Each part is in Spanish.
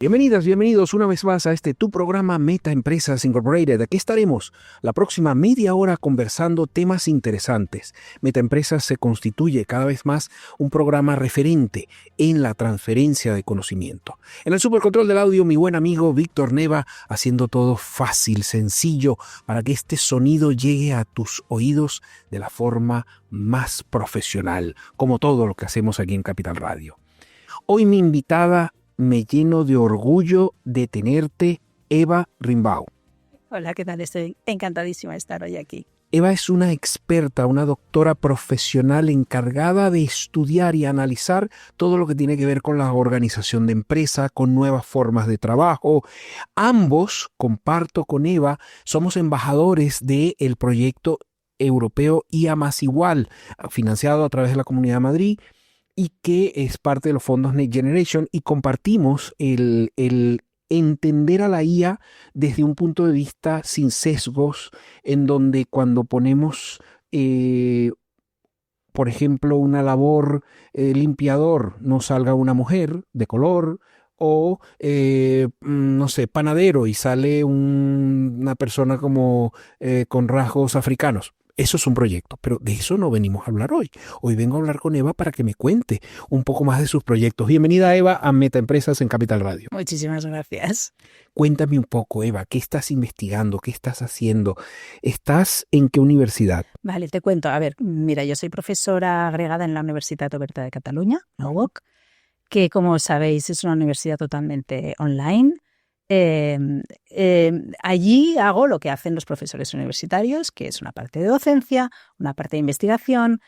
Bienvenidas, bienvenidos una vez más a tu programa Meta Empresas Incorporated. Aquí estaremos la próxima media hora conversando temas interesantes. Meta Empresas se constituye cada vez más un programa referente en la transferencia de conocimiento. En el supercontrol del audio, mi buen amigo Víctor Neva, haciendo todo fácil, sencillo, para que este sonido llegue a tus oídos de la forma más profesional, como todo lo que hacemos aquí en Capital Radio. Hoy mi invitada, me lleno de orgullo de tenerte, Eva Rimbau. Hola, ¿qué tal? Estoy encantadísima de estar hoy aquí. Eva es una experta, una doctora profesional encargada de estudiar y analizar todo lo que tiene que ver con la organización de empresa, con nuevas formas de trabajo. Ambos, comparto con Eva, somos embajadores del proyecto europeo IA más Igual, financiado a través de la Comunidad de Madrid, y que es parte de los fondos Next Generation, y compartimos el entender a la IA desde un punto de vista sin sesgos, en donde cuando ponemos, por ejemplo, una labor limpiador, no salga una mujer de color, o, no sé, panadero y sale una persona como con rasgos africanos. Eso es un proyecto, pero de eso no venimos a hablar hoy. Hoy vengo a hablar con Eva para que me cuente un poco más de sus proyectos. Bienvenida, Eva, a Meta Empresas en Capital Radio. Muchísimas gracias. Cuéntame un poco, Eva, ¿qué estás investigando? ¿Qué estás haciendo? ¿Estás en qué universidad? Vale, te cuento. A ver, mira, yo soy profesora agregada en la Universitat Oberta de Catalunya, la UOC, que, como sabéis, es una universidad totalmente online. Allí hago lo que hacen los profesores universitarios, que es una parte de docencia, una parte de investigación,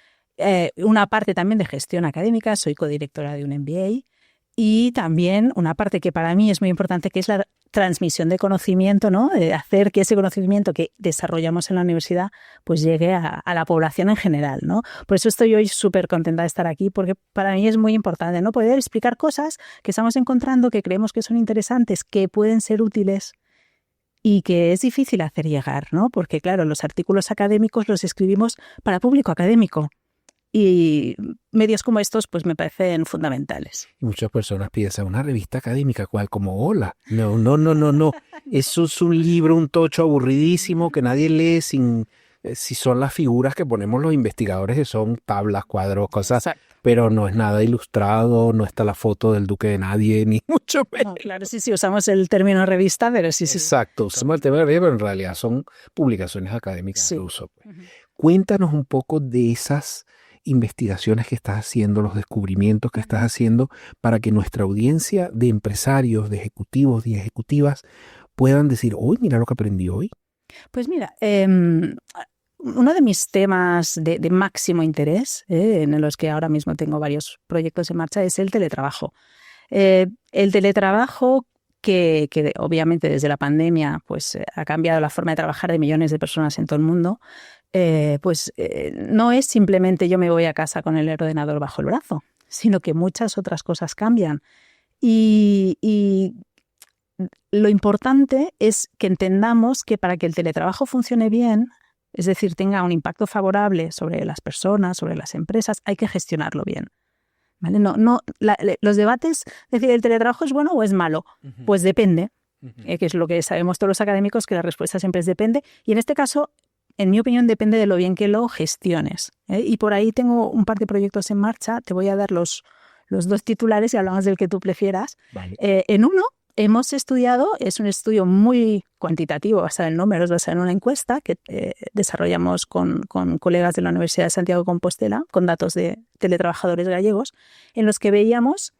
una parte también de gestión académica. Soy codirectora de un MBA, y también una parte que para mí es muy importante, que es la transmisión de conocimiento, ¿no? Hacer que ese conocimiento que desarrollamos en la universidad pues llegue a la población en general, ¿no? Por eso estoy hoy súper contenta de estar aquí, porque para mí es muy importante, ¿no? Poder explicar cosas que estamos encontrando, que creemos que son interesantes, que pueden ser útiles y que es difícil hacer llegar, ¿no? Porque, claro, los artículos académicos los escribimos para público académico. Y medios como estos pues me parecen fundamentales. Muchas personas piensan, una revista académica, ¿cuál? Como Hola. No. Eso es un libro, un tocho aburridísimo que nadie lee si son las figuras que ponemos los investigadores, que son tablas, cuadros, cosas. Exacto. Pero no es nada ilustrado, no está la foto del duque de nadie, ni mucho menos. No, claro, sí, usamos el término revista, pero sí. Exacto, usamos el tema de revista, pero en realidad son publicaciones académicas de uso. Pues. Cuéntanos un poco de esas investigaciones que estás haciendo, los descubrimientos que estás haciendo, para que nuestra audiencia de empresarios, de ejecutivos y ejecutivas puedan decir, uy, mira lo que aprendí hoy. Pues mira, uno de mis temas de máximo interés, en los que ahora mismo tengo varios proyectos en marcha, es el teletrabajo. El teletrabajo que obviamente desde la pandemia pues, ha cambiado la forma de trabajar de millones de personas en todo el mundo. No es simplemente yo me voy a casa con el ordenador bajo el brazo, sino que muchas otras cosas cambian. Y lo importante es que entendamos que para que el teletrabajo funcione bien, es decir, tenga un impacto favorable sobre las personas, sobre las empresas, hay que gestionarlo bien. ¿Vale? Los debates, es decir, ¿el teletrabajo es bueno o es malo? Uh-huh. Pues depende, que es lo que sabemos todos los académicos, que la respuesta siempre es depende. Y en este caso, en mi opinión, depende de lo bien que lo gestiones. Y por ahí tengo un par de proyectos en marcha. Te voy a dar los dos titulares y hablamos del que tú prefieras. Vale. En uno hemos estudiado, es un estudio muy cuantitativo, basado en números, basado en una encuesta que desarrollamos con colegas de la Universidad de Santiago de Compostela, con datos de teletrabajadores gallegos, en los que veíamos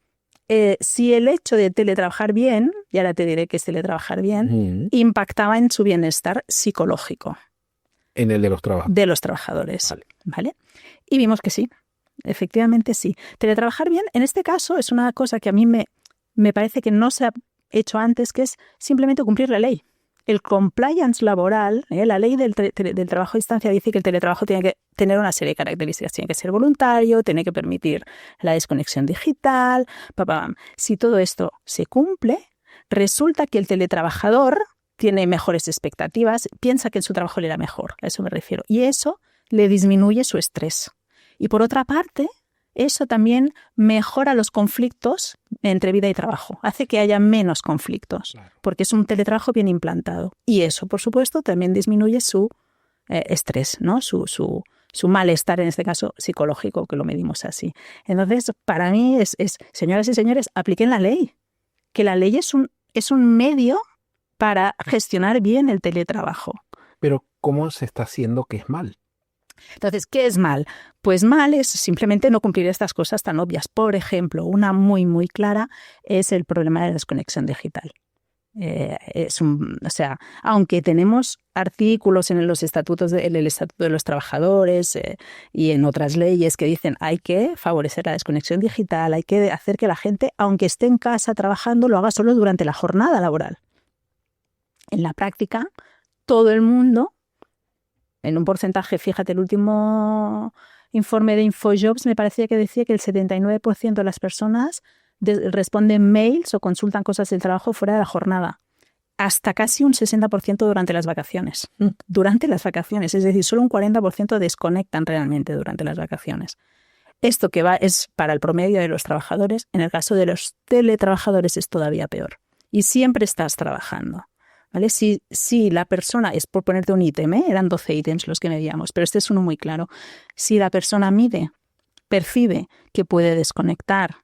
si el hecho de teletrabajar bien, y ahora te diré qué es teletrabajar bien, impactaba en su bienestar psicológico. En el de los trabajadores. De los trabajadores. ¿Vale? Y vimos que sí, efectivamente sí. Teletrabajar bien, en este caso, es una cosa que a mí me parece que no se ha hecho antes, que es simplemente cumplir la ley. El compliance laboral, la ley del trabajo a distancia dice que el teletrabajo tiene que tener una serie de características. Tiene que ser voluntario, tiene que permitir la desconexión digital. Si todo esto se cumple, resulta que el teletrabajador tiene mejores expectativas, piensa que en su trabajo le irá mejor, a eso me refiero. Y eso le disminuye su estrés. Y por otra parte, eso también mejora los conflictos entre vida y trabajo, hace que haya menos conflictos, Claro. porque es un teletrabajo bien implantado. Y eso, por supuesto, también disminuye su estrés, ¿no? Su malestar, en este caso psicológico, que lo medimos así. Entonces, para mí es señoras y señores, apliquen la ley, que la ley es un medio para gestionar bien el teletrabajo. Pero ¿cómo se está haciendo que es mal? Entonces, ¿qué es mal? Pues mal es simplemente no cumplir estas cosas tan obvias. Por ejemplo, una muy, muy clara es el problema de la desconexión digital. O sea, aunque tenemos artículos en los estatutos en el Estatuto de los Trabajadores y en otras leyes que dicen hay que favorecer la desconexión digital, hay que hacer que la gente, aunque esté en casa trabajando, lo haga solo durante la jornada laboral. En la práctica, todo el mundo, en un porcentaje, fíjate, el último informe de InfoJobs me parecía que decía que el 79% de las personas responden mails o consultan cosas del trabajo fuera de la jornada. Hasta casi un 60% durante las vacaciones. Durante las vacaciones, es decir, solo un 40% desconectan realmente durante las vacaciones. Esto que va es para el promedio de los trabajadores. En el caso de los teletrabajadores es todavía peor. Y siempre estás trabajando. ¿Vale? Si la persona, es por ponerte un ítem, eran 12 ítems los que medíamos, pero este es uno muy claro. Si la persona percibe que puede desconectar,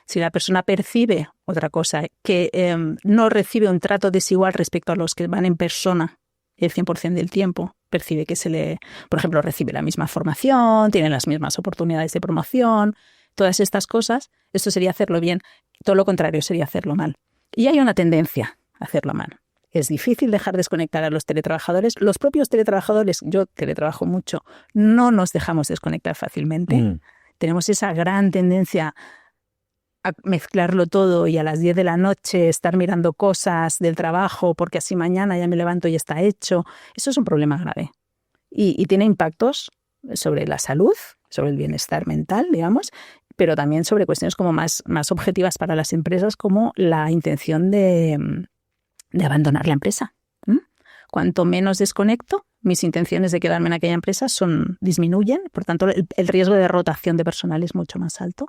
si la persona percibe otra cosa, que no recibe un trato desigual respecto a los que van en persona el 100% del tiempo, percibe que por ejemplo, recibe la misma formación, tiene las mismas oportunidades de promoción, todas estas cosas, esto sería hacerlo bien. Todo lo contrario sería hacerlo mal. Y hay una tendencia a hacerlo mal. Es difícil dejar desconectar a los teletrabajadores. Los propios teletrabajadores, yo teletrabajo mucho, no nos dejamos desconectar fácilmente. Tenemos esa gran tendencia a mezclarlo todo y a las 10 de la noche estar mirando cosas del trabajo porque así mañana ya me levanto y está hecho. Eso es un problema grave y tiene impactos sobre la salud, sobre el bienestar mental, digamos, pero también sobre cuestiones como más objetivas para las empresas, como la intención de abandonar la empresa. Cuanto menos desconecto, mis intenciones de quedarme en aquella empresa disminuyen, por tanto el riesgo de rotación de personal es mucho más alto.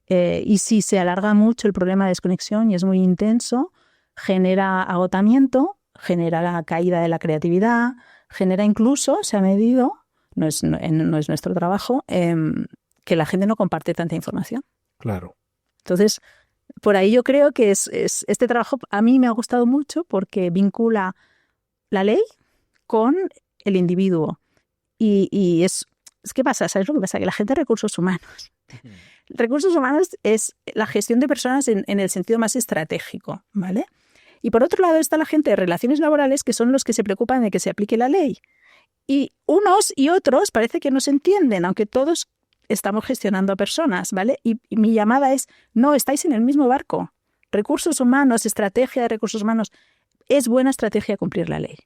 Y si se alarga mucho el problema de desconexión y es muy intenso, genera agotamiento, genera la caída de la creatividad, genera incluso, se ha medido, no es nuestro trabajo, que la gente no comparte tanta información. Claro. Entonces, por ahí yo creo que este trabajo a mí me ha gustado mucho porque vincula la ley con el individuo. Y ¿qué pasa? ¿Sabes lo que pasa? Que la gente de recursos humanos. Recursos humanos es la gestión de personas en el sentido más estratégico, ¿vale? Y por otro lado está la gente de relaciones laborales, que son los que se preocupan de que se aplique la ley. Y unos y otros parece que no se entienden, aunque todos estamos gestionando a personas, ¿vale? Y mi llamada es, no, estáis en el mismo barco. Recursos humanos, estrategia de recursos humanos, es buena estrategia cumplir la ley,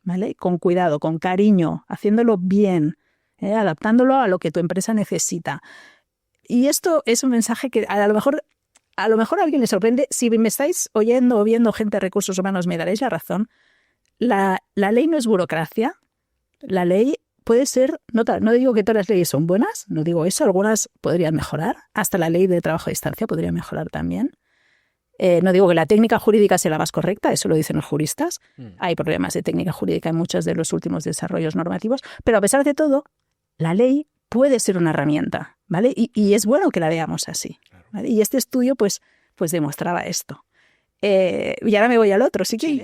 ¿vale? Con cuidado, con cariño, haciéndolo bien, adaptándolo a lo que tu empresa necesita. Y esto es un mensaje que a lo mejor a alguien le sorprende. Si me estáis oyendo o viendo gente de recursos humanos, me daréis la razón. La ley no es burocracia. La ley puede ser, no digo que todas las leyes son buenas, no digo eso, algunas podrían mejorar, hasta la ley de trabajo a distancia podría mejorar también. No digo que la técnica jurídica sea la más correcta, eso lo dicen los juristas. Hay problemas de técnica jurídica en muchos de los últimos desarrollos normativos, pero a pesar de todo, la ley puede ser una herramienta, ¿vale? Y es bueno que la veamos así, ¿vale? Y este estudio pues demostraba esto. Y ahora me voy al otro, sí.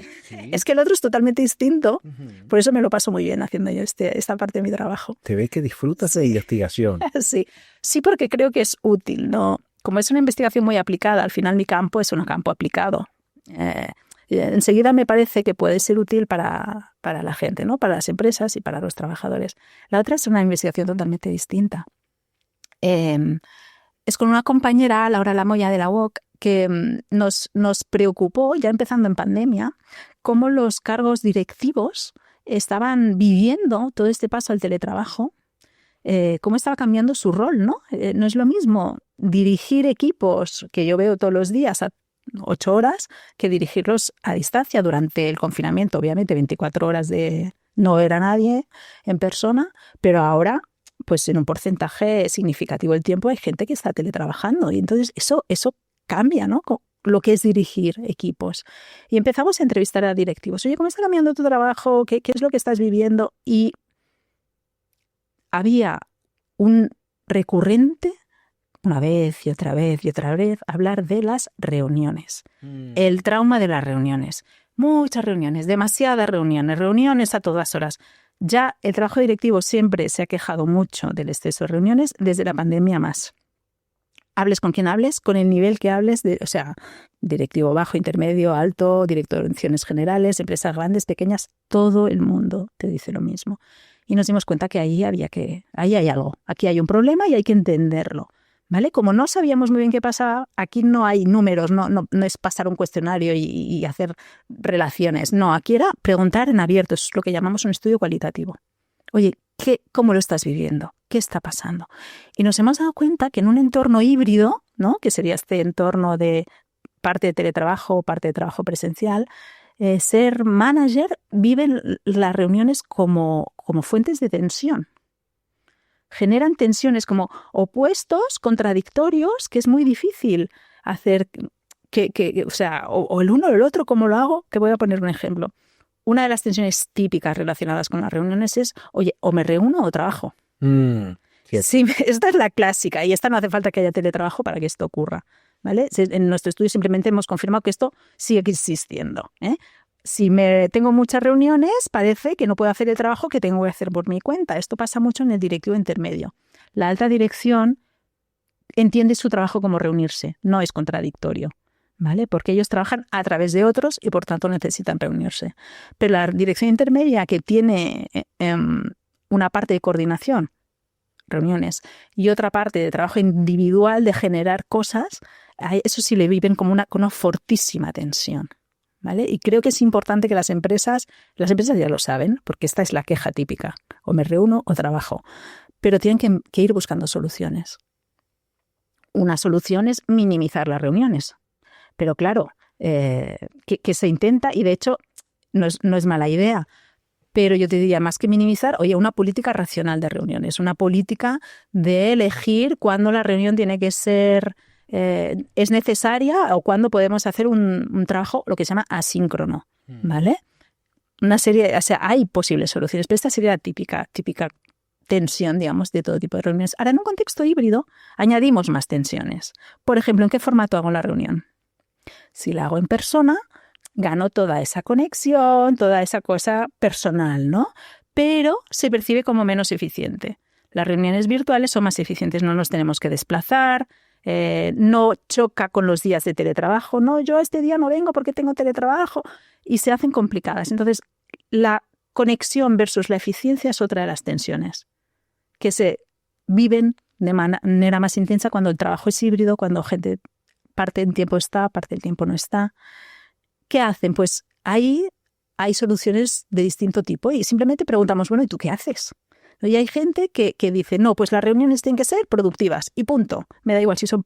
Es que el otro es totalmente distinto, por eso me lo paso muy bien haciendo yo esta parte de mi trabajo. Te ve que disfrutas de investigación. Sí, porque creo que es útil, ¿no? Como es una investigación muy aplicada, al final mi campo es un campo aplicado. Enseguida me parece que puede ser útil para la gente, ¿no? Para las empresas y para los trabajadores. La otra es una investigación totalmente distinta. Es con una compañera, Laura Lamoya de la UOC, que nos preocupó, ya empezando en pandemia, cómo los cargos directivos estaban viviendo todo este paso al teletrabajo, cómo estaba cambiando su rol, ¿no? No es lo mismo dirigir equipos que yo veo todos los días a 8 horas que dirigirlos a distancia durante el confinamiento. Obviamente 24 horas de no ver a nadie en persona, pero ahora pues en un porcentaje significativo del tiempo hay gente que está teletrabajando y entonces eso cambia, ¿no? Lo que es dirigir equipos. Y empezamos a entrevistar a directivos. Oye, ¿cómo está cambiando tu trabajo? ¿Qué es lo que estás viviendo? Y había un recurrente, una vez y otra vez y otra vez, hablar de las reuniones. El trauma de las reuniones. Muchas reuniones, demasiadas reuniones a todas horas. Ya el trabajo directivo siempre se ha quejado mucho del exceso de reuniones, desde la pandemia más. Hables con quien hables, con el nivel que hables, o sea, directivo bajo, intermedio, alto, direcciones generales, empresas grandes, pequeñas, todo el mundo te dice lo mismo. Y nos dimos cuenta que ahí hay algo, aquí hay un problema y hay que entenderlo, ¿vale? Como no sabíamos muy bien qué pasaba, aquí no hay números, no es pasar un cuestionario y hacer relaciones, no, aquí era preguntar en abierto, eso es lo que llamamos un estudio cualitativo. Oye, ¿cómo lo estás viviendo? ¿Qué está pasando? Y nos hemos dado cuenta que en un entorno híbrido, ¿no? Que sería este entorno de parte de teletrabajo, parte de trabajo presencial, ser manager viven las reuniones como fuentes de tensión. Generan tensiones como opuestos, contradictorios, que es muy difícil hacer o sea, o el uno o el otro, ¿cómo lo hago? Te voy a poner un ejemplo. Una de las tensiones típicas relacionadas con las reuniones es, oye, o me reúno o trabajo. Sí, esta es la clásica y esta no hace falta que haya teletrabajo para que esto ocurra, ¿vale? En nuestro estudio simplemente hemos confirmado que esto sigue existiendo, ¿eh? Si tengo muchas reuniones, parece que no puedo hacer el trabajo que tengo que hacer por mi cuenta. Esto pasa mucho en el directivo intermedio. La alta dirección entiende su trabajo como reunirse, no es contradictorio, ¿vale? Porque ellos trabajan a través de otros y por tanto necesitan reunirse. Pero la dirección intermedia, que tiene una parte de coordinación, reuniones, y otra parte de trabajo individual, de generar cosas, eso sí le viven con una fortísima tensión, ¿vale? Y creo que es importante que las empresas ya lo saben, porque esta es la queja típica, o me reúno o trabajo, pero tienen que ir buscando soluciones. Una solución es minimizar las reuniones, pero claro, que se intenta, y de hecho no es mala idea, pero yo te diría, más que minimizar, oye, una política racional de reuniones, una política de elegir cuándo la reunión tiene que ser, es necesaria o cuándo podemos hacer un trabajo, lo que se llama asíncrono, ¿vale? Una serie, o sea, hay posibles soluciones, pero esta sería la típica tensión, digamos, de todo tipo de reuniones. Ahora, en un contexto híbrido, añadimos más tensiones. Por ejemplo, ¿en qué formato hago la reunión? Si la hago en persona, gano toda esa conexión, toda esa cosa personal, ¿no? Pero se percibe como menos eficiente. Las reuniones virtuales son más eficientes, no nos tenemos que desplazar, no choca con los días de teletrabajo, no, yo este día no vengo porque tengo teletrabajo, y se hacen complicadas. Entonces, la conexión versus la eficiencia es otra de las tensiones que se viven de manera más intensa cuando el trabajo es híbrido, cuando gente parte del tiempo está, parte del tiempo no está. ¿Qué hacen? Pues ahí hay soluciones de distinto tipo y simplemente preguntamos, bueno, ¿y tú qué haces? Y hay gente que dice, no, pues las reuniones tienen que ser productivas y punto. Me da igual si son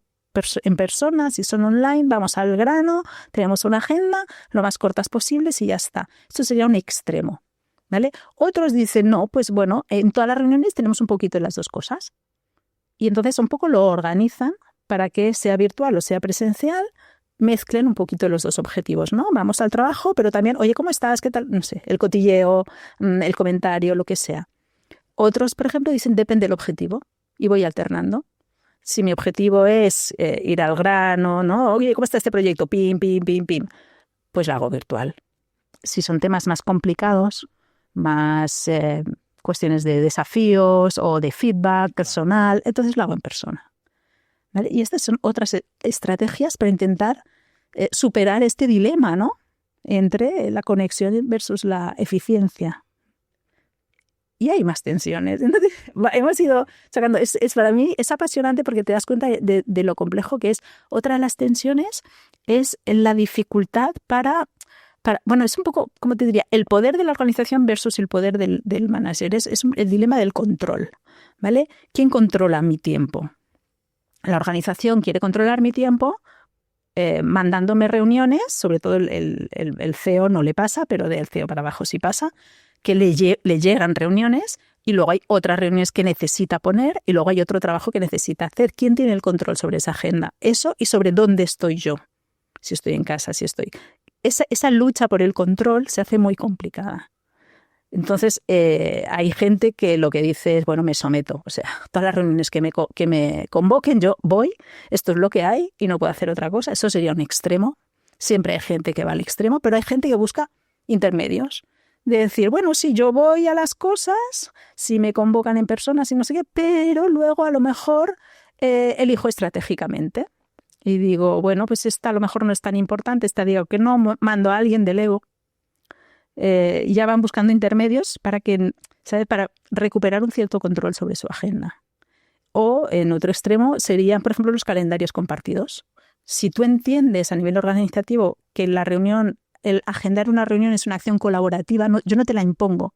en persona, si son online, vamos al grano, tenemos una agenda lo más cortas posibles y ya está. Esto sería un extremo, ¿vale? Otros dicen, no, pues bueno, en todas las reuniones tenemos un poquito de las dos cosas. Y entonces un poco lo organizan para que sea virtual o sea presencial, mezclen un poquito los dos objetivos, ¿no? Vamos al trabajo, pero también, oye, ¿cómo estás? ¿Qué tal? No sé, el cotilleo, el comentario, lo que sea. Otros, por ejemplo, dicen, depende del objetivo y voy alternando. Si mi objetivo es ir al grano, ¿no? Oye, ¿cómo está este proyecto? Pim, pim, pim, pim. Pues lo hago virtual. Si son temas más complicados, más cuestiones de desafíos o de feedback personal, entonces lo hago en persona, ¿vale? Y estas son otras estrategias para intentar superar este dilema, ¿no? Entre la conexión versus la eficiencia. Y hay más tensiones. Entonces, hemos ido sacando. Para mí es apasionante porque te das cuenta de lo complejo que es. Otra de las tensiones es la dificultad bueno, es un poco, ¿cómo te diría? El poder de la organización versus el poder del manager. Es el dilema del control, ¿vale? ¿Quién controla mi tiempo? La organización quiere controlar mi tiempo mandándome reuniones, sobre todo el CEO no le pasa, pero del CEO para abajo sí pasa, que le llegan reuniones, Y luego hay otras reuniones que necesita poner y luego hay otro trabajo que necesita hacer. ¿Quién tiene el control sobre esa agenda? Eso y sobre dónde estoy yo. Si estoy en casa, si estoy... Esa lucha por el control se hace muy complicada. Entonces, hay gente que lo que dice es, bueno, me someto. O sea, todas las reuniones que me convoquen, yo voy, esto es lo que hay y no puedo hacer otra cosa. Eso sería un extremo. Siempre hay gente que va al extremo, pero hay gente que busca intermedios. De decir, bueno, sí, yo voy a las cosas, si me convocan en persona, si no sé qué, pero luego a lo mejor elijo estratégicamente. Y digo, bueno, pues esta a lo mejor no es tan importante, esta digo que no, mando a alguien del ego. Y ya van buscando intermedios para recuperar un cierto control sobre su agenda. O en otro extremo serían, por ejemplo, los calendarios compartidos. Si tú entiendes a nivel organizativo que la reunión, el agendar una reunión es una acción colaborativa, yo no te la impongo,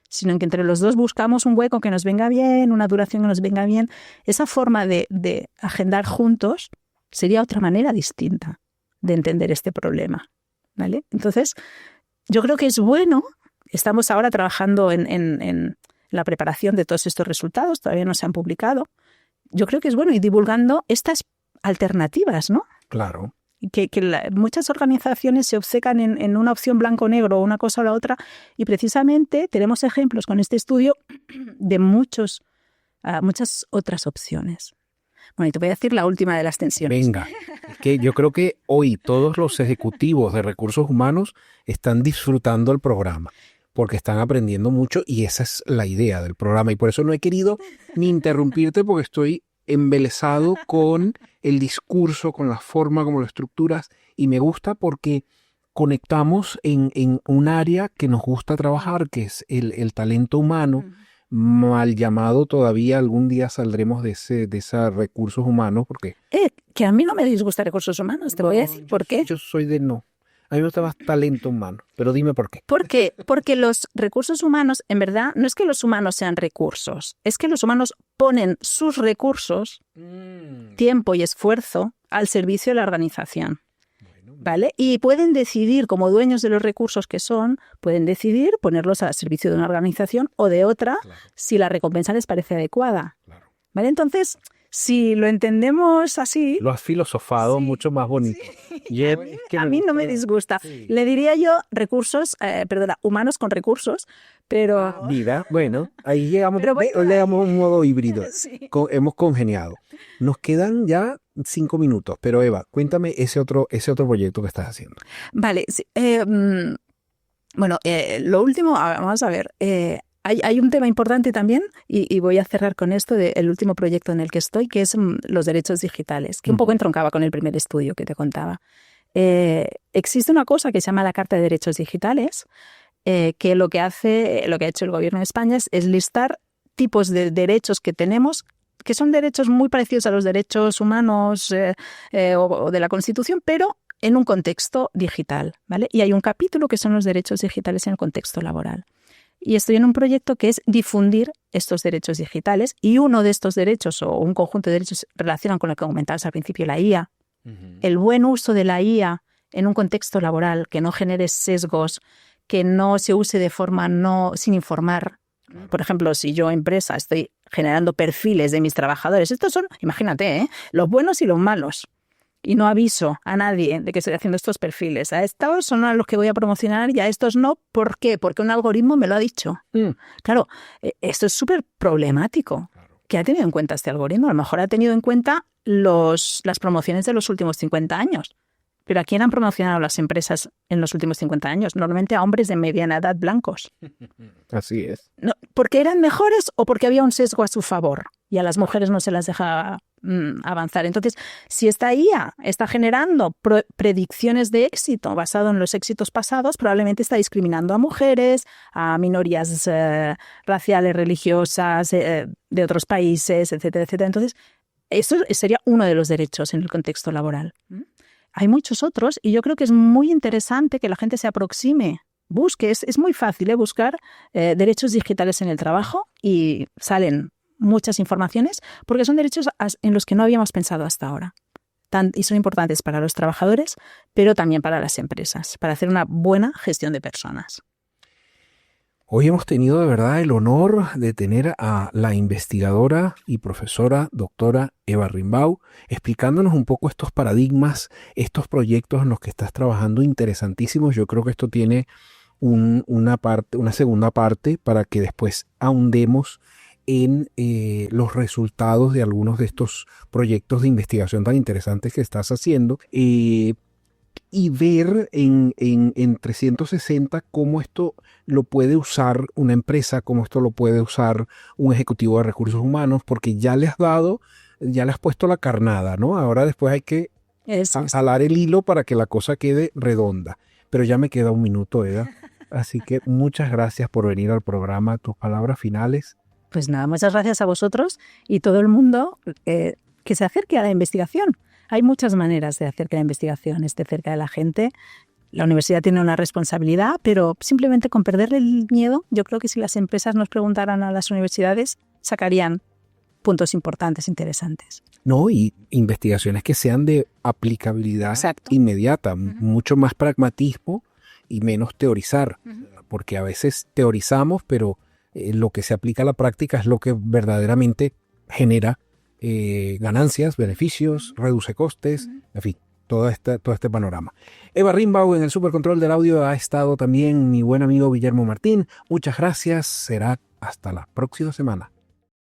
sino que entre los dos buscamos un hueco que nos venga bien, una duración que nos venga bien. Esa forma de agendar juntos sería otra manera distinta de entender este problema, ¿vale? Entonces, yo creo que es bueno, estamos ahora trabajando en la preparación de todos estos resultados, todavía no se han publicado. Yo creo que es bueno ir divulgando estas alternativas, ¿no? Claro. Muchas organizaciones se obcecan en una opción blanco-negro o una cosa o la otra, y precisamente tenemos ejemplos con este estudio de muchas otras opciones. Bueno, y te voy a decir la última de las tensiones. Venga, es que yo creo que hoy todos los ejecutivos de recursos humanos están disfrutando el programa porque están aprendiendo mucho y esa es la idea del programa. Y por eso no he querido ni interrumpirte porque estoy embelesado con el discurso, con la forma como lo estructuras y me gusta porque conectamos en un área que nos gusta trabajar, que es el talento humano. Mal llamado todavía, algún día saldremos de esos recursos humanos, porque... Que a mí no me disgusta recursos humanos, te voy a decir por qué. Yo soy de no. A mí me gusta más talento humano, pero dime por qué. ¿Por qué? Porque los recursos humanos, en verdad, no es que los humanos sean recursos, es que los humanos ponen sus recursos, tiempo y esfuerzo al servicio de la organización. ¿Vale? Y pueden decidir, como dueños de los recursos que son, pueden decidir ponerlos al servicio de una organización o de otra, claro, si la recompensa les parece adecuada. Claro. ¿Vale? Entonces, si lo entendemos así... Lo has filosofado, sí, mucho más bonito. Sí. A mí no me disgusta. Sí. Le diría yo humanos con recursos, pero... Vida, bueno, ahí llegamos a un modo híbrido. Sí. Hemos congeniado. Nos quedan ya 5 minutos, pero Eva, cuéntame ese otro proyecto que estás haciendo. Vale, sí, lo último, vamos a ver, hay un tema importante también, y voy a cerrar con esto del último proyecto en el que estoy, que es los derechos digitales, que un poco entroncaba con el primer estudio que te contaba. Existe una cosa que se llama la Carta de Derechos Digitales, que lo que ha hecho el gobierno de España es listar tipos de derechos que tenemos, que son derechos muy parecidos a los derechos humanos o de la Constitución, pero en un contexto digital, ¿vale? Y hay un capítulo que son los derechos digitales en el contexto laboral. Y estoy en un proyecto que es difundir estos derechos digitales, y uno de estos derechos o un conjunto de derechos relacionan con lo que comentabas al principio, la IA. El buen uso de la IA en un contexto laboral, que no genere sesgos, que no se use de forma sin informar. Por ejemplo, si yo, empresa, estoy generando perfiles de mis trabajadores, estos son, imagínate, los buenos y los malos, y no aviso a nadie de que estoy haciendo estos perfiles. A estos son a los que voy a promocionar y a estos no. ¿Por qué? Porque un algoritmo me lo ha dicho. Claro, esto es súper problemático. ¿Qué ha tenido en cuenta este algoritmo? A lo mejor ha tenido en cuenta las promociones de los últimos 50 años. ¿Pero a quién han promocionado las empresas en los últimos 50 años? Normalmente a hombres de mediana edad blancos. Así es. No, ¿porque eran mejores o porque había un sesgo a su favor y a las mujeres no se las deja avanzar? Entonces, si esta IA está generando predicciones de éxito basado en los éxitos pasados, probablemente está discriminando a mujeres, a minorías raciales, religiosas, de otros países, etcétera, etcétera. Entonces, esto sería uno de los derechos en el contexto laboral. Hay muchos otros y yo creo que es muy interesante que la gente se aproxime, busque. Es muy fácil buscar derechos digitales en el trabajo y salen muchas informaciones porque son derechos en los que no habíamos pensado hasta ahora. Y son importantes para los trabajadores, pero también para las empresas, para hacer una buena gestión de personas. Hoy hemos tenido de verdad el honor de tener a la investigadora y profesora doctora Eva Rimbau explicándonos un poco estos paradigmas, estos proyectos en los que estás trabajando interesantísimos. Yo creo que esto tiene una segunda parte para que después ahondemos en los resultados de algunos de estos proyectos de investigación tan interesantes que estás haciendo. Y ver en 360 cómo esto lo puede usar una empresa, cómo esto lo puede usar un ejecutivo de recursos humanos, porque ya le has puesto la carnada, ¿no? Ahora después hay que jalar el hilo para que la cosa quede redonda. Pero ya me queda un minuto, Eda. Así que muchas gracias por venir al programa. Tus palabras finales. Pues nada, muchas gracias a vosotros y todo el mundo que se acerque a la investigación. Hay muchas maneras de hacer que la investigación esté cerca de la gente. La universidad tiene una responsabilidad, pero simplemente con perderle el miedo, yo creo que si las empresas nos preguntaran a las universidades, sacarían puntos importantes, interesantes. No, y investigaciones que sean de aplicabilidad inmediata, mucho más pragmatismo y menos teorizar, porque a veces teorizamos, pero lo que se aplica a la práctica es lo que verdaderamente genera ganancias, beneficios, reduce costes, en fin, todo este panorama. Eva Rimbau en el Supercontrol del Audio ha estado también mi buen amigo Guillermo Martín. Muchas gracias, será hasta la próxima semana.